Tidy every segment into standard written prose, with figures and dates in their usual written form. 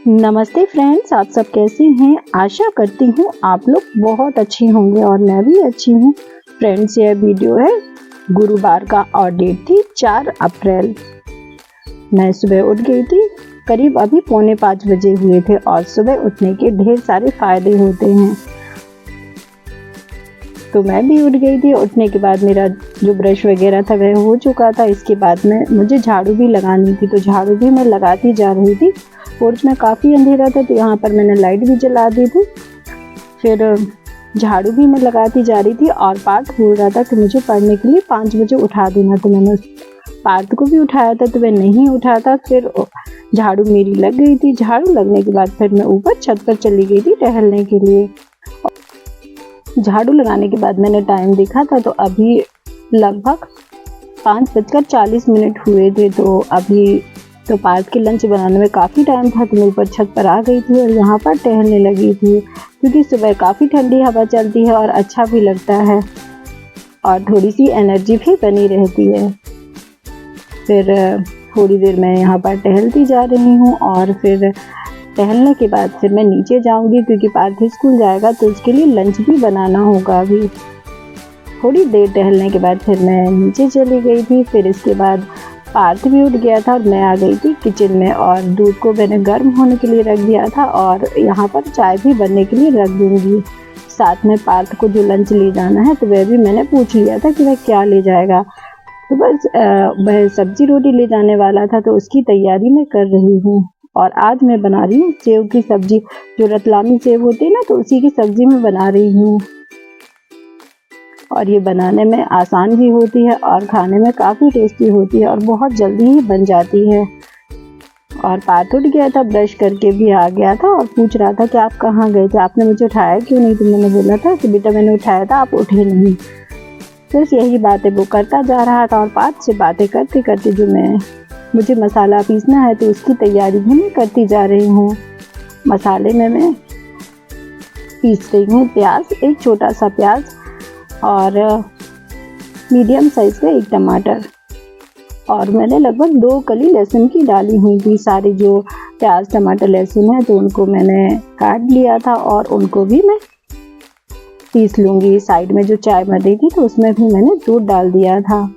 नमस्ते फ्रेंड्स, आप सब कैसे हैं। आशा करती हूँ आप लोग बहुत अच्छे होंगे और मैं भी अच्छी हूँ। फ्रेंड्स, यह वीडियो है गुरुवार का और डेट थी 4 अप्रैल। मैं सुबह उठ गई थी, करीब अभी 4:45 बजे हुए थे और सुबह उठने के ढेर सारे फायदे होते हैं। तो मैं भी उठ गई थी। उठने के बाद मेरा जो ब्रश वगैरह था वह हो चुका था। इसके बाद मुझे झाड़ू भी लगानी थी, तो झाड़ू भी मैं लगाती जा रही थी। पोर्च में काफ़ी अंधेरा था तो यहाँ पर मैंने लाइट भी जला दी थी। फिर झाड़ू भी मैं लगाती जा रही थी और पार्थ बोल रहा था कि मुझे पढ़ने के लिए 5 बजे उठा देना, तो मैंने पार्थ को भी उठाया था तो वह नहीं उठा था। फिर झाड़ू मेरी लग गई थी। झाड़ू लगने के बाद फिर मैं ऊपर छत पर चली गई थी टहलने के लिए। झाड़ू लगाने के बाद मैंने टाइम देखा था तो अभी लगभग 5:40 हुए थे। तो अभी तो पार्थ के लंच बनाने में काफ़ी टाइम था तो मैं ऊपर छत पर आ गई थी और यहाँ पर टहलने लगी थी, क्योंकि सुबह काफ़ी ठंडी हवा चलती है और अच्छा भी लगता है और थोड़ी सी एनर्जी भी बनी रहती है। फिर थोड़ी देर मैं यहाँ पर टहलती जा रही हूँ और फिर टहलने के बाद फिर मैं नीचे जाऊँगी, क्योंकि पार्थ स्कूल जाएगा तो उसके लिए लंच भी बनाना होगा। अभी थोड़ी देर टहलने के बाद फिर मैं नीचे चली गई थी। फिर इसके बाद पार्थ भी उठ गया था और मैं आ गई थी किचन में और दूध को मैंने गर्म होने के लिए रख दिया था और यहाँ पर चाय भी बनने के लिए रख दूँगी। साथ में पार्थ को जो लंच ले जाना है तो वह भी मैंने पूछ लिया था कि वह क्या ले जाएगा। तो बस वह सब्जी रोटी ले जाने वाला था तो उसकी तैयारी मैं कर रही हूँ। और आज मैं बना रही हूँ सेव की सब्जी, जो रतलामी सेव होती है ना, तो उसी की सब्जी मैं बना रही हूँ। और ये बनाने में आसान भी होती है और खाने में काफ़ी टेस्टी होती है और बहुत जल्दी ही बन जाती है। और पार्थ उठ गया था, ब्रश करके भी आ गया था और पूछ रहा था कि आप कहाँ गए थे, आपने मुझे उठाया क्यों नहीं। तो मैंने बोला था कि बेटा मैंने उठाया था, आप उठे नहीं। बस यही बातें वो करता जा रहा था और पार्थ से बातें करते करते जो मुझे मसाला पीसना है तो उसकी तैयारी भी मैं करती जा रही हूँ। मसाले में मैं पीस रही हूँ प्याज, एक छोटा सा प्याज और मीडियम साइज़ का एक टमाटर, और मैंने लगभग 2 कली लहसुन की डाली हुई थी। सारे जो प्याज टमाटर लहसुन है तो उनको मैंने काट लिया था और उनको भी मैं पीस लूँगी। साइड में जो चाय बन रही थी तो उसमें भी मैंने दूध डाल दिया था।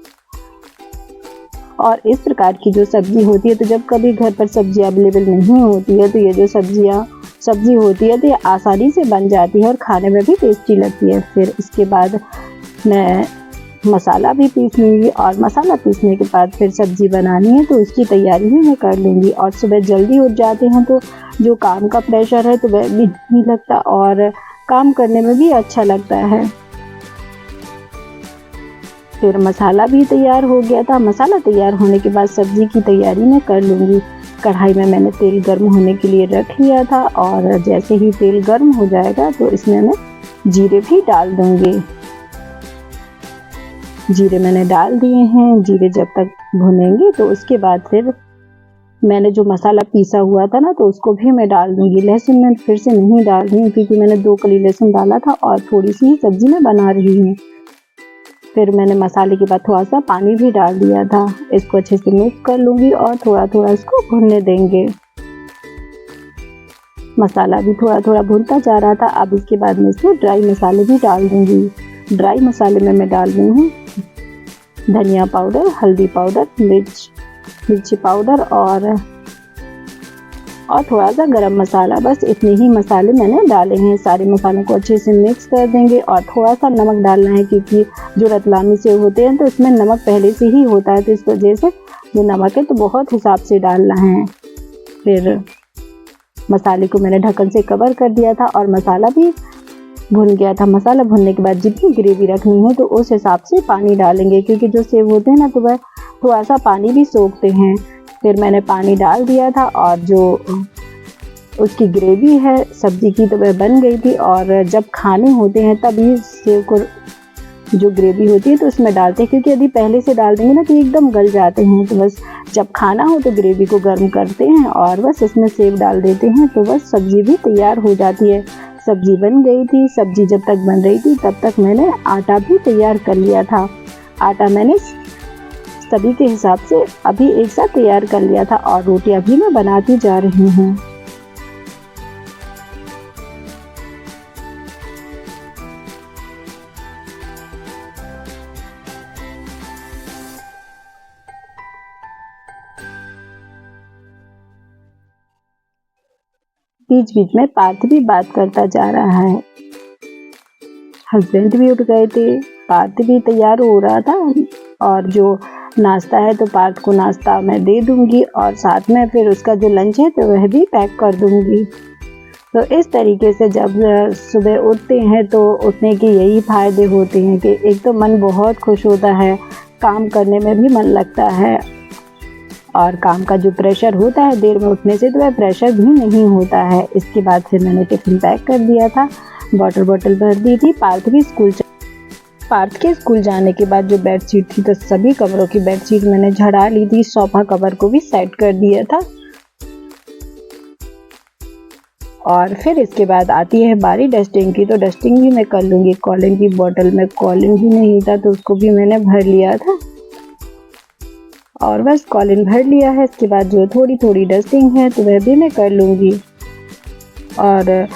और इस प्रकार की जो सब्ज़ी होती है, तो जब कभी घर पर सब्ज़ी अवेलेबल नहीं होती है तो ये जो सब्ज़ी होती है तो ये आसानी से बन जाती है और खाने में भी टेस्टी लगती है। फिर इसके बाद मैं मसाला भी पीस लूँगी और मसाला पीसने के बाद फिर सब्ज़ी बनानी है तो उसकी तैयारी भी मैं कर लूँगी। और सुबह जल्दी उठ जाते हैं तो जो काम का प्रेशर है तो वह भी नहीं लगता और काम करने में भी अच्छा लगता है। फिर मसाला भी तैयार हो गया था। मसाला तैयार होने के बाद सब्ज़ी की तैयारी मैं कर लूँगी। कढ़ाई में मैंने तेल गर्म होने के लिए रख लिया था और जैसे ही तेल गर्म हो जाएगा तो इसमें मैं जीरे भी डाल दूँगी। जीरे मैंने डाल दिए हैं। जीरे जब तक भुनेंगे तो उसके बाद फिर मैंने जो मसाला पीसा हुआ था ना तो उसको भी मैं डाल दूँगी। लहसुन मैं फिर से नहीं डाल रही हूँ क्योंकि मैंने 2 कली लहसुन डाला था और थोड़ी सी ही सब्ज़ी मैं बना रही हूँ। फिर मैंने मसाले के बाद थोड़ा सा पानी भी डाल दिया था। इसको अच्छे से मिक्स कर लूँगी और थोड़ा थोड़ा इसको भुनने देंगे। मसाला भी थोड़ा थोड़ा भुनता जा रहा था। अब इसके बाद मैं इसमें ड्राई मसाले भी डाल दूँगी। ड्राई मसाले में मैं डाल रही हूँ धनिया पाउडर, हल्दी पाउडर, मिर्ची पाउडर और थोड़ा सा गरम मसाला। बस इतने ही मसाले मैंने डाले हैं। सारे मसालों को अच्छे से मिक्स कर देंगे और थोड़ा सा नमक डालना है, क्योंकि जो रतलामी सेव होते हैं तो इसमें नमक पहले से ही होता है, तो इस वजह से जो नमक है तो बहुत हिसाब से डालना है। फिर मसाले को मैंने ढक्कन से कवर कर दिया था और मसाला भी भुन गया था। मसाला भुनने के बाद जितनी ग्रेवी रखनी है तो उस हिसाब से पानी डालेंगे, क्योंकि जो सेव होते हैं ना तो वह थोड़ा सा पानी भी सोखते हैं। फिर मैंने पानी डाल दिया था और जो उसकी ग्रेवी है सब्ज़ी की तो वह बन गई थी। और जब खाने होते हैं तभी सेव को जो ग्रेवी होती है तो उसमें डालते हैं, क्योंकि यदि पहले से डाल देंगे ना तो एकदम गल जाते हैं। तो बस जब खाना हो तो ग्रेवी को गर्म करते हैं और बस इसमें सेव डाल देते हैं तो बस सब्ज़ी भी तैयार हो जाती है। सब्ज़ी बन गई थी। सब्ज़ी जब तक बन रही थी तब तक मैंने आटा भी तैयार कर लिया था। आटा मैंने सभी के हिसाब से अभी एक साथ तैयार कर लिया था और रोटियां भी मैं बनाती जा रही हूँ। बीच बीच में पार्थ भी बात करता जा रहा है। हस्बैंड भी उठ गए थे, पार्थ भी तैयार हो रहा था और जो नाश्ता है तो पार्थ को नाश्ता मैं दे दूंगी और साथ में फिर उसका जो लंच है तो वह भी पैक कर दूंगी। तो इस तरीके से जब सुबह उठते हैं तो उठने के यही फायदे होते हैं कि एक तो मन बहुत खुश होता है, काम करने में भी मन लगता है और काम का जो प्रेशर होता है देर में उठने से तो वह प्रेशर भी नहीं होता है। इसके बाद फिर मैंने टिफ़िन पैक कर दिया था, बॉटल भर दी थी। पार्थ के स्कूल जाने के बाद जो बेडशीट थी तो सभी कमरों की बेडशीट मैंने झड़ा ली थी, सोफा कवर को भी सेट कर दिया था। और फिर इसके बाद आती है बारी डस्टिंग की, तो डस्टिंग भी मैं कर लूँगी। कॉलिन की बॉटल में कॉलिन ही नहीं था तो उसको भी मैंने भर लिया था और बस कॉलिन भर लिया है। इसके बाद जो थोड़ी थोड़ी डस्टिंग है तो वह भी मैं कर लूँगी। और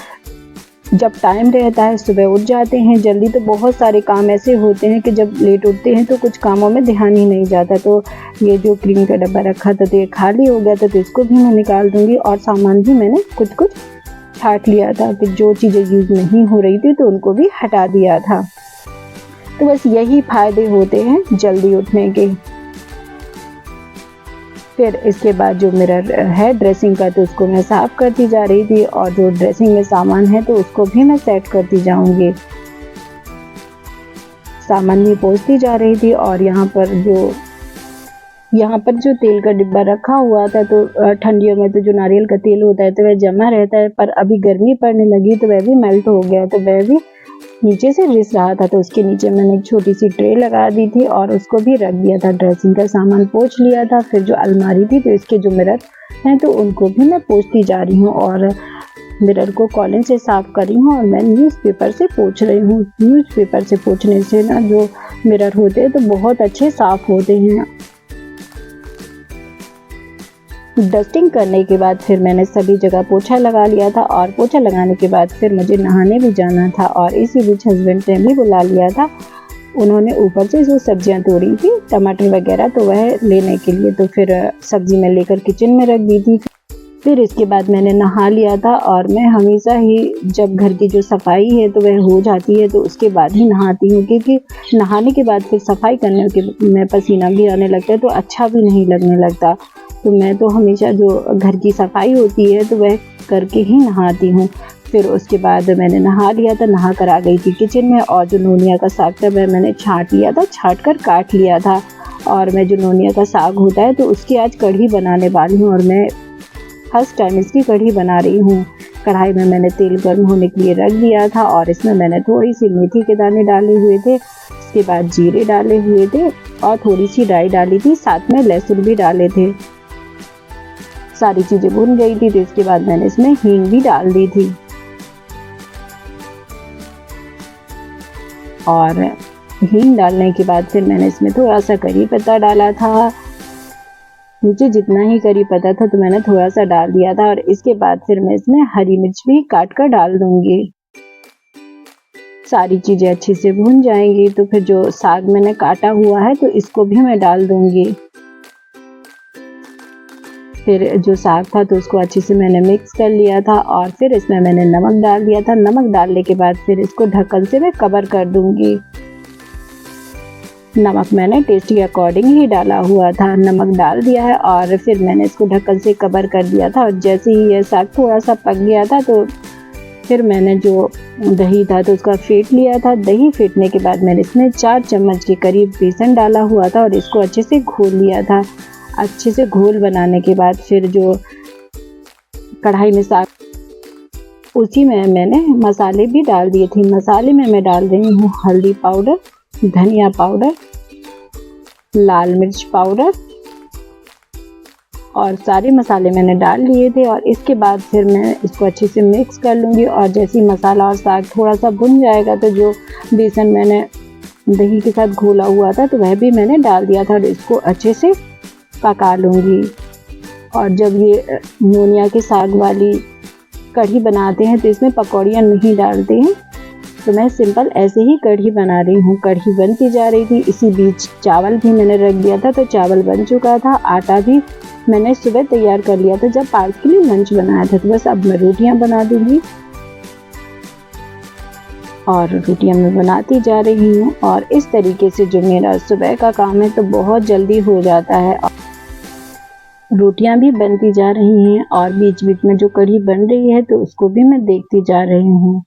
जब टाइम रहता है सुबह उठ जाते हैं जल्दी तो बहुत सारे काम ऐसे होते हैं कि जब लेट उठते हैं तो कुछ कामों में ध्यान ही नहीं जाता। तो ये जो क्रीम का डब्बा रखा था तो ये खाली हो गया था तो इसको भी मैं निकाल दूँगी और सामान भी मैंने कुछ छाट लिया था कि जो चीज़ें यूज़ नहीं हो रही थी तो उनको भी हटा दिया था। तो बस यही फ़ायदे होते हैं जल्दी उठने के। फिर इसके बाद जो मिरर है ड्रेसिंग का तो उसको मैं साफ़ करती जा रही थी और जो ड्रेसिंग में सामान है तो उसको भी मैं सेट करती जाऊंगी। सामान भी पोंछती जा रही थी और यहाँ पर जो तेल का डिब्बा रखा हुआ था तो ठंडियों में तो जो नारियल का तेल होता है तो वह जमा रहता है, पर अभी गर्मी पड़ने लगी तो वह भी मेल्ट हो गया तो वह भी नीचे से रिस रहा था। तो उसके नीचे मैंने एक छोटी सी ट्रे लगा दी थी और उसको भी रख दिया था। ड्रेसिंग का सामान पोंछ लिया था। फिर जो अलमारी थी तो इसके जो मिरर हैं तो उनको भी मैं पोंछती जा रही हूँ और मिरर को कॉलिन से साफ कर रही हूँ और मैं न्यूज़पेपर से पोंछ रही हूँ। न्यूज़पेपर से पोंछने से ना जो मिरर होते हैं तो बहुत अच्छे साफ होते हैं। डस्टिंग करने के बाद फिर मैंने सभी जगह पोछा लगा लिया था और पोछा लगाने के बाद फिर मुझे नहाने भी जाना था और इसी बीच हस्बैंड ने भी बुला लिया था। उन्होंने ऊपर से जो सब्जियां तोड़ी थी टमाटर वगैरह तो वह लेने के लिए, तो फिर सब्जी मैं लेकर किचन में रख दी थी। फिर इसके बाद मैंने नहा लिया था और मैं हमेशा ही जब घर की जो सफाई है तो वह हो जाती है तो उसके बाद ही नहाती हूँ, क्योंकि नहाने के बाद फिर सफाई करने के में पसीना भी आने लगता है तो अच्छा भी नहीं लगने लगता। तो मैं तो हमेशा जो घर की सफाई होती है तो वह करके ही नहाती हूँ। फिर उसके बाद मैंने नहा लिया था, नहा कर आ गई थी किचन में और जो नोनिया का साग था वह मैंने छाँट लिया था, छाँट कर काट लिया था। और मैं जो नोनिया का साग होता है तो उसकी आज कढ़ी बनाने वाली हूँ और मैं फर्स्ट टाइम इसकी कढ़ी बना रही हूँ। कढ़ाई में मैंने तेल गर्म होने के लिए रख दिया था और इसमें मैंने थोड़ी सी मेथी के दाने डाले हुए थे, इसके बाद जीरे डाले हुए थे और थोड़ी सी राई डाली थी, साथ में लहसुन भी डाले थे। सारी चीज़ें भुन गई थी तो इसके बाद मैंने इसमें हींग भी डाल दी थी और हींग डालने के बाद फिर मैंने इसमें थोड़ा सा करी पत्ता डाला था। मुझे जितना ही करी पता था तो मैंने थोड़ा सा डाल दिया था और इसके बाद फिर मैं इसमें हरी मिर्च भी काट कर डाल दूंगी। सारी चीज़ें अच्छे से भून जाएंगी तो फिर जो साग मैंने काटा हुआ है तो इसको भी मैं डाल दूंगी। फिर जो साग था तो उसको अच्छे से मैंने मिक्स कर लिया था और फिर इसमें मैंने नमक डाल दिया था। नमक डालने के बाद फिर इसको ढक्कन से मैं कवर कर दूंगी। नमक मैंने टेस्ट के अकॉर्डिंग ही डाला हुआ था, नमक डाल दिया है और फिर मैंने इसको ढक्कन से कवर कर दिया था। और जैसे ही ये साग थोड़ा सा पक गया था तो फिर मैंने जो दही था तो उसका फेंट लिया था। दही फेंटने के बाद मैंने इसमें 4 चम्मच के करीब बेसन डाला हुआ था और इसको अच्छे से घोल लिया था। अच्छे से घोल बनाने के बाद फिर जो कढ़ाई में साग, उसी में मैंने मसाले भी डाल दिए थे। मसाले में मैं डाल रही हूँ हल्दी पाउडर, धनिया पाउडर, लाल मिर्च पाउडर और सारे मसाले मैंने डाल लिए थे। और इसके बाद फिर मैं इसको अच्छे से मिक्स कर लूँगी और जैसे ही मसाला और साग थोड़ा सा भुन जाएगा तो जो बेसन मैंने दही के साथ घोला हुआ था तो वह भी मैंने डाल दिया था और इसको अच्छे से पका लूँगी। और जब ये नोनिया के साग वाली कढ़ी बनाते हैं तो इसमें पकौड़ियाँ नहीं डालते हैं, तो मैं सिंपल ऐसे ही कढ़ी बना रही हूँ। कढ़ी बनती जा रही थी, इसी बीच चावल भी मैंने रख दिया था, तो चावल बन चुका था। आटा भी मैंने सुबह तैयार कर लिया था जब पार्थ के लिए लंच बनाया था। तो बस अब मैं रोटियां बना दूंगी और रोटियां मैं बनाती जा रही हूँ। और इस तरीके से जो मेरा सुबह का काम है तो बहुत जल्दी हो जाता है। रोटियां भी बनती जा रही हैं और बीच बीच में जो कढ़ी बन रही है तो उसको भी मैं देखती जा रही हूँ।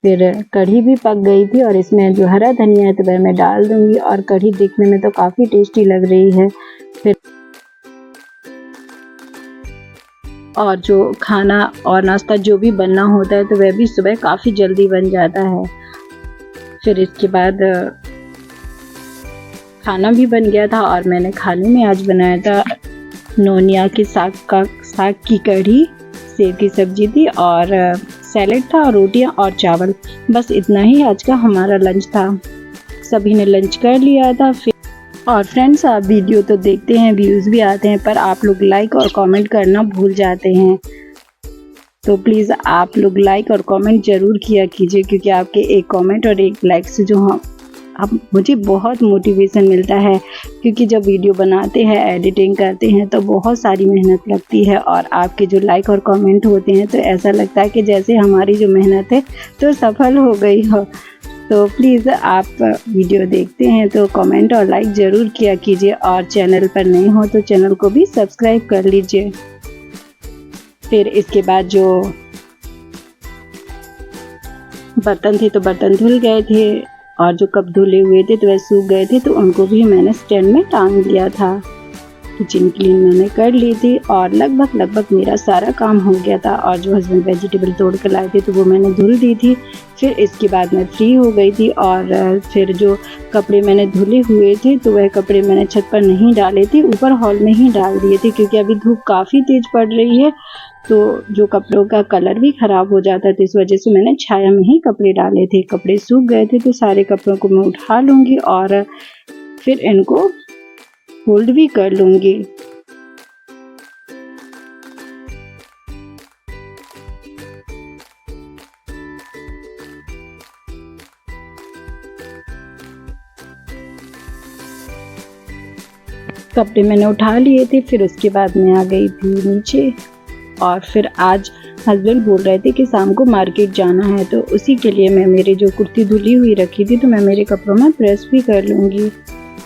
फिर कढ़ी भी पक गई थी और इसमें जो हरा धनिया है तो वह मैं डाल दूंगी। और कढ़ी देखने में तो काफ़ी टेस्टी लग रही है। फिर और जो खाना और नाश्ता जो भी बनना होता है तो वह भी सुबह काफ़ी जल्दी बन जाता है। फिर इसके बाद खाना भी बन गया था और मैंने खाने में आज बनाया था नोनिया के साग की कढ़ी, सेव की सब्जी थी और सैलेड था और रोटियां और चावल। बस इतना ही आज का हमारा लंच था। सभी ने लंच कर लिया था। फिर और फ्रेंड्स, आप वीडियो तो देखते हैं, व्यूज़ भी आते हैं, पर आप लोग लाइक और कमेंट करना भूल जाते हैं। तो प्लीज़ आप लोग लाइक और कमेंट ज़रूर किया कीजिए, क्योंकि आपके एक कमेंट और एक लाइक से जो अब मुझे बहुत मोटिवेशन मिलता है। क्योंकि जब वीडियो बनाते हैं, एडिटिंग करते हैं तो बहुत सारी मेहनत लगती है और आपके जो लाइक और कमेंट होते हैं तो ऐसा लगता है कि जैसे हमारी जो मेहनत है तो सफल हो गई हो। तो प्लीज़ आप वीडियो देखते हैं तो कमेंट और लाइक ज़रूर किया कीजिए और चैनल पर नए हो तो चैनल को भी सब्सक्राइब कर लीजिए। फिर इसके बाद जो बर्तन थे तो बर्तन धुल गए थे और जो कप धुले हुए थे तो वह सूख गए थे, तो उनको भी मैंने स्टैंड में टांग दिया था। किचन क्लीन मैंने कर ली थी और लगभग मेरा सारा काम हो गया था। और जो हस्बैंड वेजिटेबल तोड़ कर लाए थे तो वो मैंने धुल दी थी। फिर इसके बाद मैं फ्री हो गई थी और फिर जो कपड़े मैंने धुले हुए थे तो वह कपड़े मैंने छत पर नहीं डाले थे, ऊपर हॉल में ही डाल दिए थे, क्योंकि अभी धूप काफ़ी तेज़ पड़ रही है तो जो कपड़ों का कलर भी ख़राब हो जाता है, तो इस वजह से मैंने छाया में ही कपड़े डाले थे। कपड़े सूख गए थे तो सारे कपड़ों को मैं उठा लूँगी और फिर इनको फोल्ड भी कर लूँगी। कपड़े मैंने उठा लिए थे। फिर उसके बाद मैं आ गई थी नीचे और फिर आज हस्बैंड बोल रहे थे कि शाम को मार्केट जाना है, तो उसी के लिए मैं मेरी जो कुर्ती धुली हुई रखी थी तो मैं मेरे कपड़ों में प्रेस भी कर लूँगी।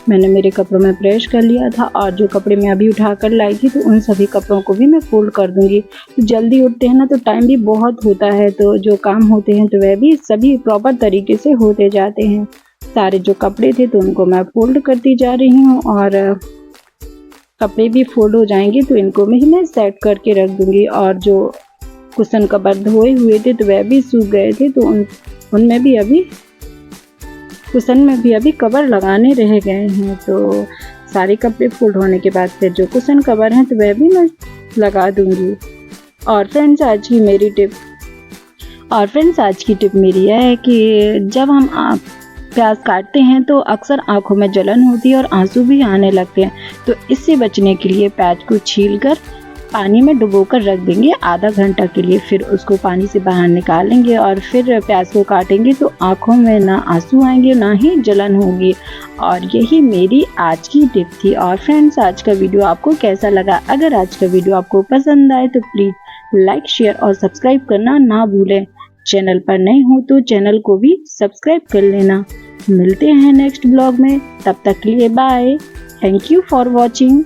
मैंने मेरे कपड़ों में प्रेस कर लिया था और जो कपड़े मैं अभी उठा कर लाई थी तो उन सभी कपड़ों को भी मैं फोल्ड कर दूँगी। तो जल्दी उठते हैं ना तो टाइम भी बहुत होता है, तो जो काम होते हैं तो वह भी सभी प्रॉपर तरीके से होते जाते हैं। सारे जो कपड़े थे तो उनको मैं फोल्ड करती जा रही हूँ और कपड़े भी फोल्ड हो जाएंगे तो इनको मैं सेट करके रख दूँगी। और जो कुशन कवर धोए हुए थे तो वह भी सूख गए थे, तो उनमें भी अभी कुशन में भी अभी कवर लगाने रह गए हैं। तो सारे कपड़े फोल्ड होने के बाद फिर जो कुशन कवर हैं तो वह भी मैं लगा दूंगी। और फ्रेंड्स, आज की टिप मेरी यह है कि जब हम प्याज काटते हैं तो अक्सर आंखों में जलन होती है और आंसू भी आने लगते हैं। तो इससे बचने के लिए प्याज को छीलकर पानी में डुबोकर रख देंगे आधा घंटा के लिए। फिर उसको पानी से बाहर निकालेंगे और फिर प्याज को काटेंगे तो आँखों में ना आंसू आएंगे ना ही जलन होगी। और यही मेरी आज की टिप थी। और फ्रेंड्स, आज का वीडियो आपको कैसा लगा? अगर आज का वीडियो आपको पसंद आए तो प्लीज़ लाइक, शेयर और सब्सक्राइब करना ना भूलें। चैनल पर नए हो तो चैनल को भी सब्सक्राइब कर लेना। मिलते हैं नेक्स्ट ब्लॉग में, तब तक के लिए bye. Thank you for watching.